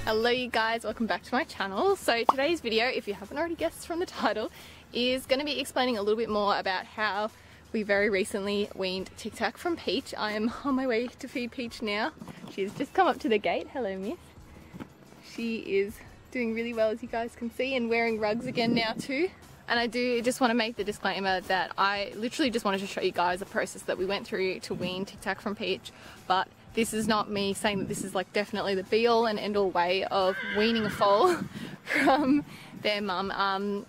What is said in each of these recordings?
Hello you guys, welcome back to my channel. So today's video, if you haven't already guessed from the title, is going to be explaining a little bit more about how we very recently weaned Tic Tac from Peach. I am on my way to feed Peach now. She's just come up to the gate. Hello miss. She is doing really well, as you guys can see, and wearing rugs again now too. And I do just want to make the disclaimer that I literally just wanted to show you guys the process that we went through to wean Tic Tac from Peach, but this is not me saying that this is like definitely the be all and end all way of weaning a foal from their mum.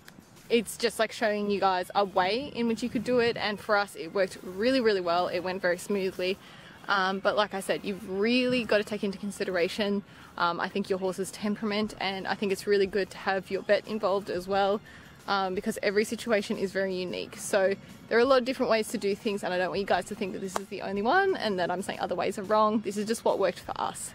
It's just like showing you guys a way in which you could do it, and for us it worked really well. It went very smoothly, but like I said, you've really got to take into consideration I think your horse's temperament, and I think it's really good to have your vet involved as well, because every situation is very unique. So there are a lot of different ways to do things, and I don't want you guys to think that this is the only one and that I'm saying other ways are wrong. This is just what worked for us,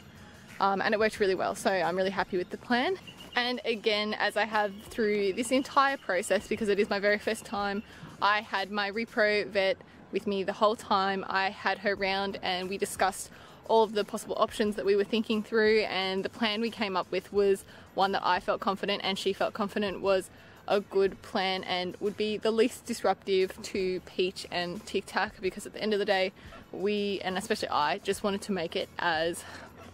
and it worked really well, so I'm really happy with the plan. And again, as I have through this entire process, because it is my very first time, I had my repro vet with me the whole time. I had her round and we discussed all of the possible options that we were thinking through, and the plan we came up with was one that I felt confident and she felt confident was a good plan and would be the least disruptive to Peach and Tic Tac, because at the end of the day we, and especially I, just wanted to make it as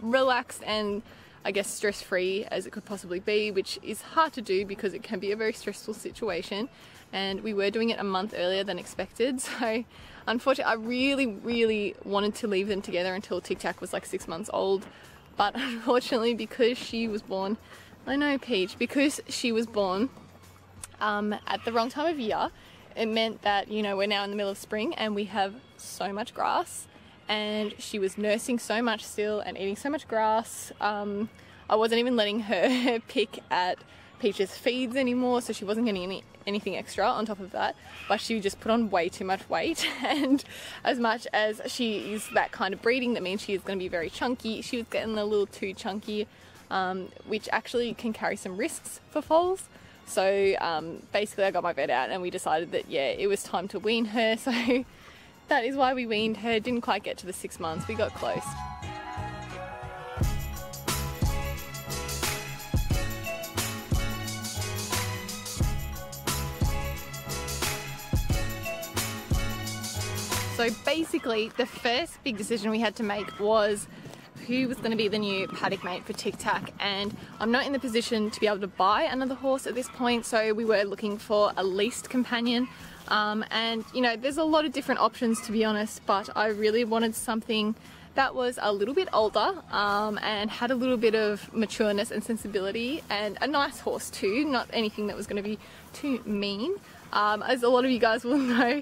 relaxed and I guess stress-free as it could possibly be, which is hard to do because it can be a very stressful situation, and we were doing it a month earlier than expected. So unfortunately I really wanted to leave them together until Tic Tac was like 6 months old, but unfortunately because she was born, I know Peach, because she was born at the wrong time of year, it meant that, you know, we're now in the middle of spring and we have so much grass, and she was nursing so much still and eating so much grass. I wasn't even letting her pick at Peach's feeds anymore, so she wasn't getting anything extra on top of that, but she just put on way too much weight. And as much as she is that kind of breeding that means she is going to be very chunky, she was getting a little too chunky, which actually can carry some risks for foals. So basically I got my vet out and we decided that yeah, it was time to wean her. So that is why we weaned her. Didn't quite get to the 6 months, we got close. So basically the first big decision we had to make was who was going to be the new paddock mate for Tic Tac, and I'm not in the position to be able to buy another horse at this point, so we were looking for a leased companion, and you know, there's a lot of different options to be honest, but I really wanted something that was a little bit older and had a little bit of matureness and sensibility, and a nice horse too, not anything that was going to be too mean. As a lot of you guys will know,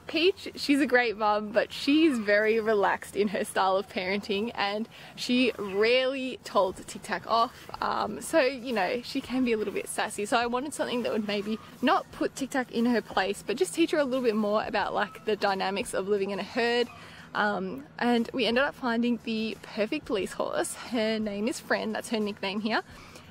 Peach, she's a great mum, but she's very relaxed in her style of parenting and she rarely told Tic Tac off, so you know, she can be a little bit sassy. So I wanted something that would maybe not put Tic Tac in her place, but just teach her a little bit more about like the dynamics of living in a herd. And we ended up finding the perfect lease horse. Her name is Friend, that's her nickname here,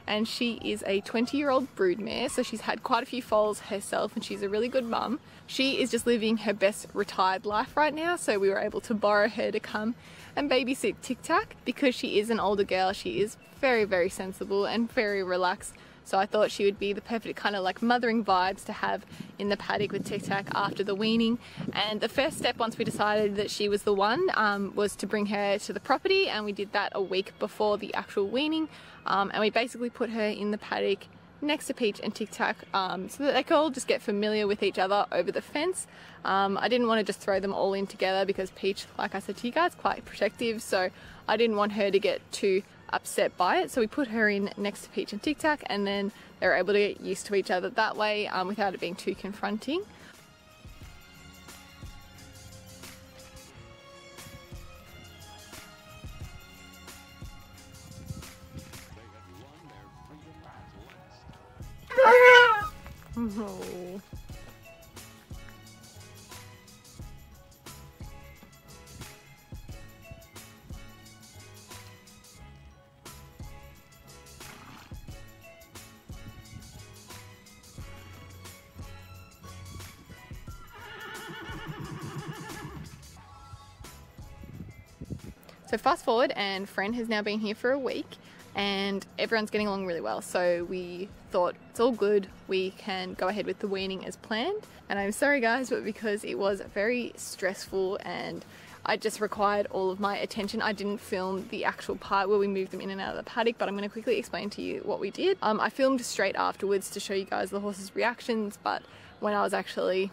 and she is a 20-year-old broodmare, so she's had quite a few foals herself and she's a really good mum. She is just living her best retired life right now, so we were able to borrow her to come and babysit Tic Tac. Because she is an older girl, she is very sensible and very relaxed, so I thought she would be the perfect kind of like mothering vibes to have in the paddock with Tic Tac after the weaning. And the first step, once we decided that she was the one, was to bring her to the property, and we did that a week before the actual weaning, and we basically put her in the paddock next to Peach and Tic Tac, so that they could all just get familiar with each other over the fence. I didn't want to just throw them all in together because Peach, like I said to you guys, quite protective, so I didn't want her to get too upset by it. So we put her in next to Peach and Tic Tac, and then they were able to get used to each other that way, without it being too confronting. Oh. So fast forward, and Friend has now been here for a week, and everyone's getting along really well. So we thought it's all good, we can go ahead with the weaning as planned. And I'm sorry guys, but because it was very stressful and I just required all of my attention, I didn't film the actual part where we moved them in and out of the paddock, but I'm going to quickly explain to you what we did. I filmed straight afterwards to show you guys the horses' reactions, but when I was actually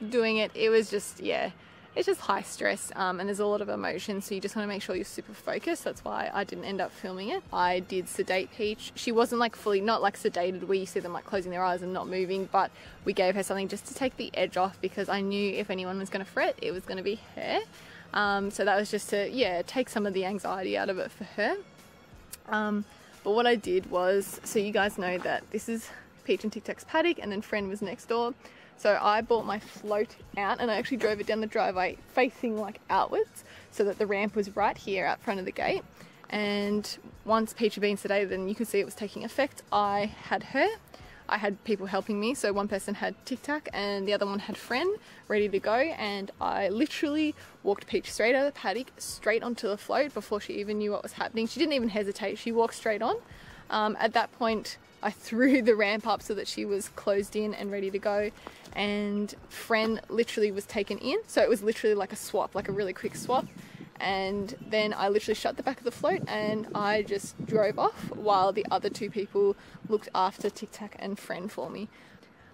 doing it, it was just, yeah, it's just high stress, and there's a lot of emotion, so you just want to make sure you're super focused. That's why I didn't end up filming it. I did sedate Peach. She wasn't like fully, not like sedated where you see them like closing their eyes and not moving, but we gave her something just to take the edge off, because I knew if anyone was going to fret, it was going to be her. So that was just to, yeah, take some of the anxiety out of it for her. But what I did was, so you guys know that this is Peach and Tic Tac's paddock, and then Friend was next door. So I brought my float out and I actually drove it down the driveway facing like outwards, so that the ramp was right here out front of the gate. And once Peach had been sedated and you could see it was taking effect, I had her. I had people helping me, so one person had Tic Tac and the other one had Friend ready to go, and I literally walked Peach straight out of the paddock, straight onto the float before she even knew what was happening. She didn't even hesitate, she walked straight on. At that point I threw the ramp up so that she was closed in and ready to go, and Friend literally was taken in, so it was literally like a swap, like a really quick swap. And then I literally shut the back of the float and I just drove off while the other two people looked after Tic Tac and Friend for me.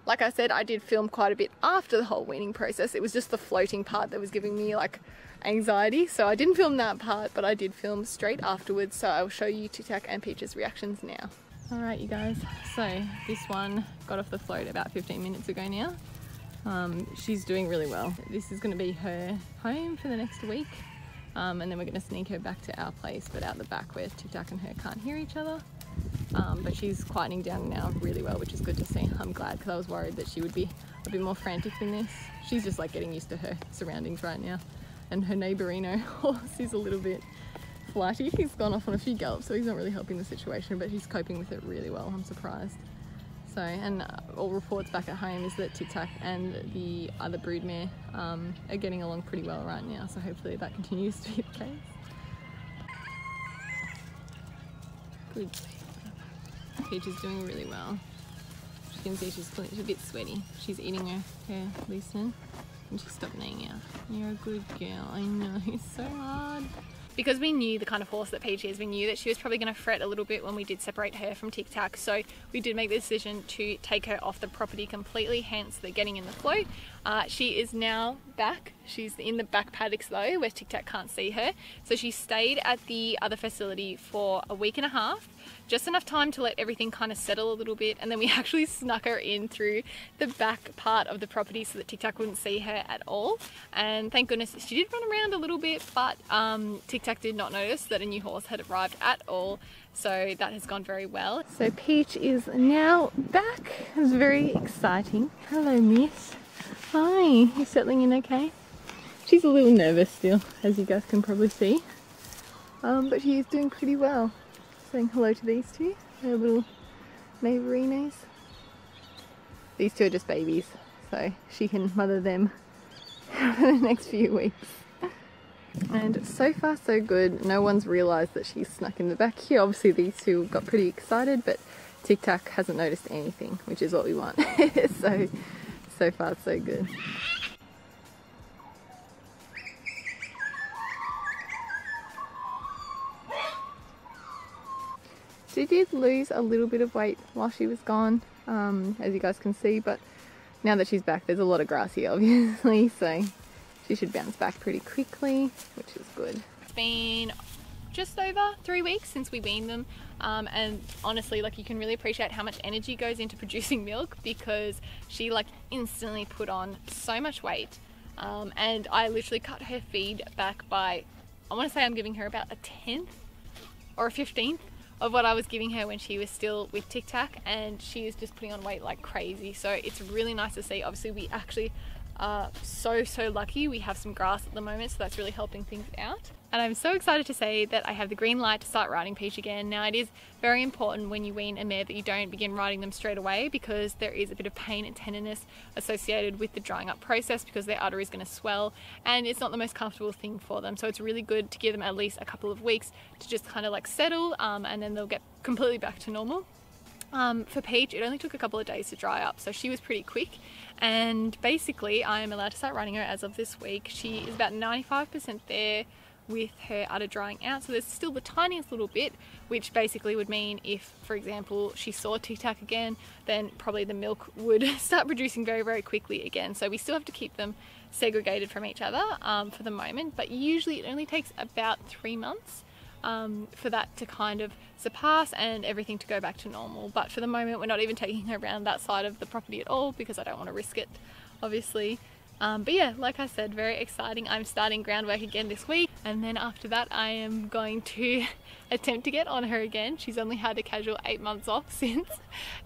Like I said, I did film quite a bit after the whole weaning process. It was just the floating part that was giving me like anxiety, so I didn't film that part, but I did film straight afterwards, so I'll show you Tic Tac and Peach's reactions now. Alright you guys, so this one got off the float about 15 minutes ago now. She's doing really well. This is going to be her home for the next week. And then we're going to sneak her back to our place, but out the back where Tic Tac and her can't hear each other. But she's quieting down now really well, which is good to see. I'm glad, because I was worried that she would be a bit more frantic than this. She's just like getting used to her surroundings right now. And her neighbourino horse is a little bit flighty. He's gone off on a few gallops, so he's not really helping the situation, but he's coping with it really well. I'm surprised. So, and all reports back at home is that Tic Tac and the other broodmare are getting along pretty well right now, so hopefully that continues to be the case. Good. Peach is doing really well. You can see she's a bit sweaty. She's eating her lucerne and she stopped laying out. You're a good girl. I know, it's so hard. Because we knew the kind of horse that Peach is, we knew that she was probably going to fret a little bit when we did separate her from Tic Tac, so we did make the decision to take her off the property completely, hence the getting in the float. She is now back. She's in the back paddocks though, where Tic Tac can't see her. So she stayed at the other facility for a week and a half, just enough time to let everything kind of settle a little bit, and then we actually snuck her in through the back part of the property so that Tic Tac wouldn't see her at all. And thank goodness she did run around a little bit, but Tic Tac did not notice that a new horse had arrived at all, so that has gone very well. So Peach is now back. It's very exciting. Hello miss. Hi, you settling in okay? She's a little nervous still, as you guys can probably see, but she is doing pretty well. Saying hello to these two, her little neighbourinos. These two are just babies, so she can mother them for the next few weeks. And so far so good. No one's realised that she's snuck in the back here. Obviously these two got pretty excited, but Tic Tac hasn't noticed anything, which is what we want. So far so good. She did lose a little bit of weight while she was gone, as you guys can see, but now that she's back, there's a lot of grass here obviously, so she should bounce back pretty quickly, which is good. It's been just over 3 weeks since we weaned them, and honestly, like, you can really appreciate how much energy goes into producing milk, because she like instantly put on so much weight, and I literally cut her feed back by, I want to say I'm giving her about a 10th or a 15th of what I was giving her when she was still with Tic Tac, and she is just putting on weight like crazy. So it's really nice to see. Obviously we actually are so lucky. We have some grass at the moment, so that's really helping things out. And I'm so excited to say that I have the green light to start riding Peach again. Now, it is very important when you wean a mare that you don't begin riding them straight away, because there is a bit of pain and tenderness associated with the drying up process, because their udder is going to swell and it's not the most comfortable thing for them. So it's really good to give them at least a couple of weeks to just kind of like settle, and then they'll get completely back to normal. For Peach, it only took a couple of days to dry up, so she was pretty quick, and basically I'm allowed to start riding her as of this week. She is about 95% there with her udder drying out, so there's still the tiniest little bit, which basically would mean if, for example, she saw Tic Tac again, then probably the milk would start producing very quickly again. So we still have to keep them segregated from each other for the moment, but usually it only takes about 3 months for that to kind of surpass and everything to go back to normal. But for the moment, we're not even taking her around that side of the property at all, because I don't want to risk it, obviously. But yeah, like I said, very exciting. I'm starting groundwork again this week, and then after that I am going to attempt to get on her again. She's only had a casual 8 months off since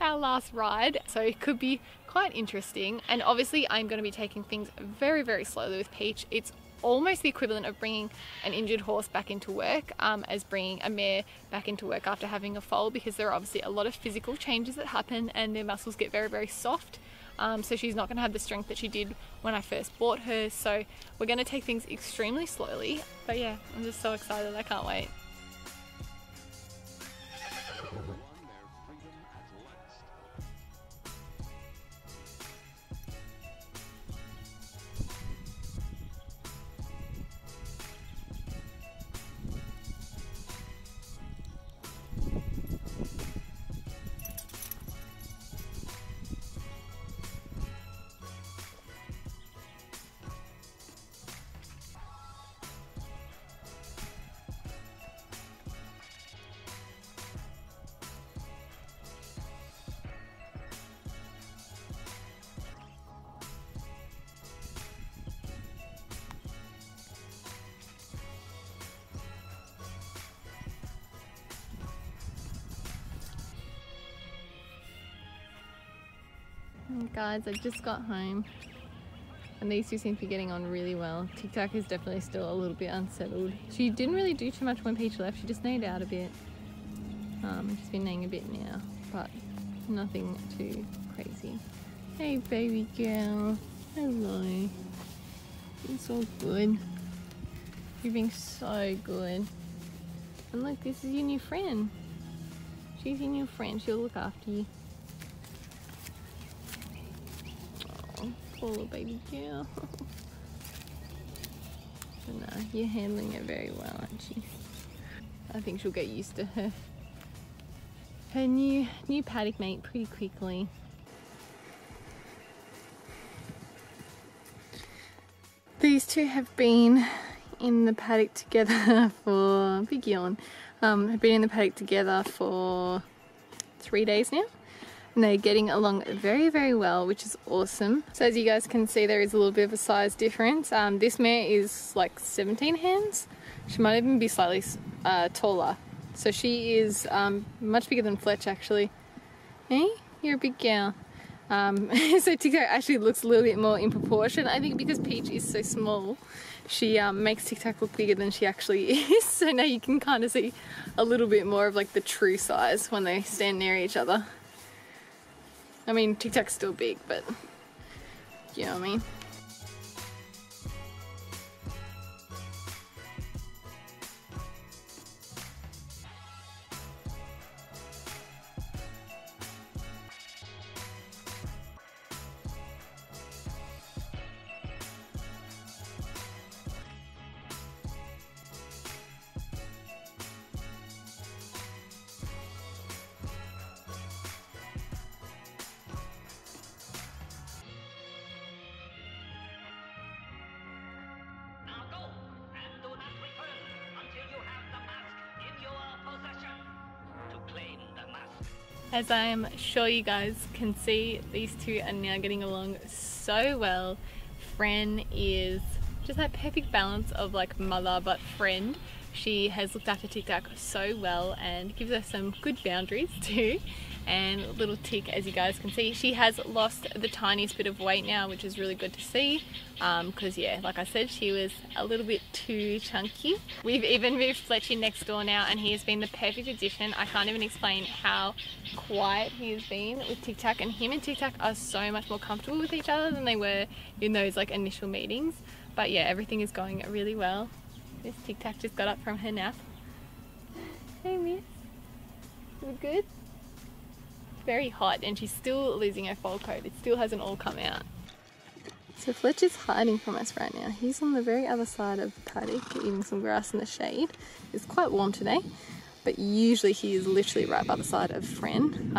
our last ride, so it could be quite interesting. And obviously I'm going to be taking things very slowly with Peach. It's almost the equivalent of bringing an injured horse back into work as bringing a mare back into work after having a foal, because there are obviously a lot of physical changes that happen and their muscles get very soft. So she's not going to have the strength that she did when I first bought her, so we're going to take things extremely slowly. But yeah, I'm just so excited, I can't wait. Guys, I just got home and these two seem to be getting on really well. Tic Tac is definitely still a little bit unsettled. She didn't really do too much when Peach left. She just neighed out a bit. She's been neighing a bit now, but nothing too crazy. Hey baby girl, hello. You're so good. You're being so good. And look, this is your new friend. She's your new friend. She'll look after you. Poor little baby girl. But no, you're handling it very well, aren't you? I think she'll get used to her new paddock mate pretty quickly. These two have been in the paddock together for, big yawn, have been in the paddock together for 3 days now. And they're getting along very well, which is awesome. So as you guys can see, there is a little bit of a size difference. This mare is like 17 hands. She might even be slightly taller. So she is much bigger than Fletch actually. Hey, you're a big gal. So Tic Tac actually looks a little bit more in proportion. I think because Peach is so small, she makes Tic Tac look bigger than she actually is. So now you can kind of see a little bit more of like the true size when they stand near each other. I mean, Tic Tac's still big, but you know what I mean? As I am sure you guys can see, these two are now getting along so well. Fren is just that perfect balance of like mother but friend. She has looked after Tic Tac so well and gives her some good boundaries too. And little Tic, as you guys can see, she has lost the tiniest bit of weight now, which is really good to see, because yeah, like I said, she was a little bit too chunky. We've even moved Fletchy next door now, and he has been the perfect addition. I can't even explain how quiet he has been with Tic Tac, and him and Tic Tac are so much more comfortable with each other than they were in those like initial meetings. But yeah, everything is going really well. Miss Tic Tac just got up from her nap. Hey miss, you good? Very hot, and she's still losing her foal coat. It still hasn't all come out. So Fletcher's hiding from us right now. He's on the very other side of the paddock eating some grass in the shade. It's quite warm today, but usually he is literally right by the side of Fren.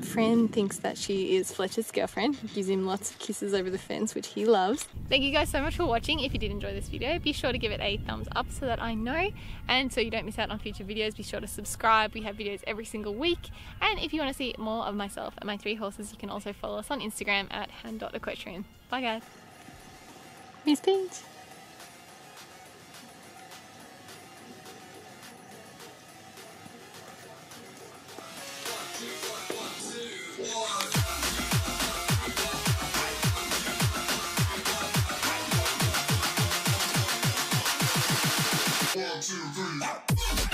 Fren thinks that she is Fletcher's girlfriend. Gives him lots of kisses over the fence, which he loves. Thank you guys so much for watching. If you did enjoy this video, be sure to give it a thumbs up so that I know, and so you don't miss out on future videos. Be sure to subscribe. We have videos every single week, and if you want to see more of myself and my 3 horses, you can also follow us on Instagram at hand.equestrian. Bye guys. Miss Peach. One, two, three.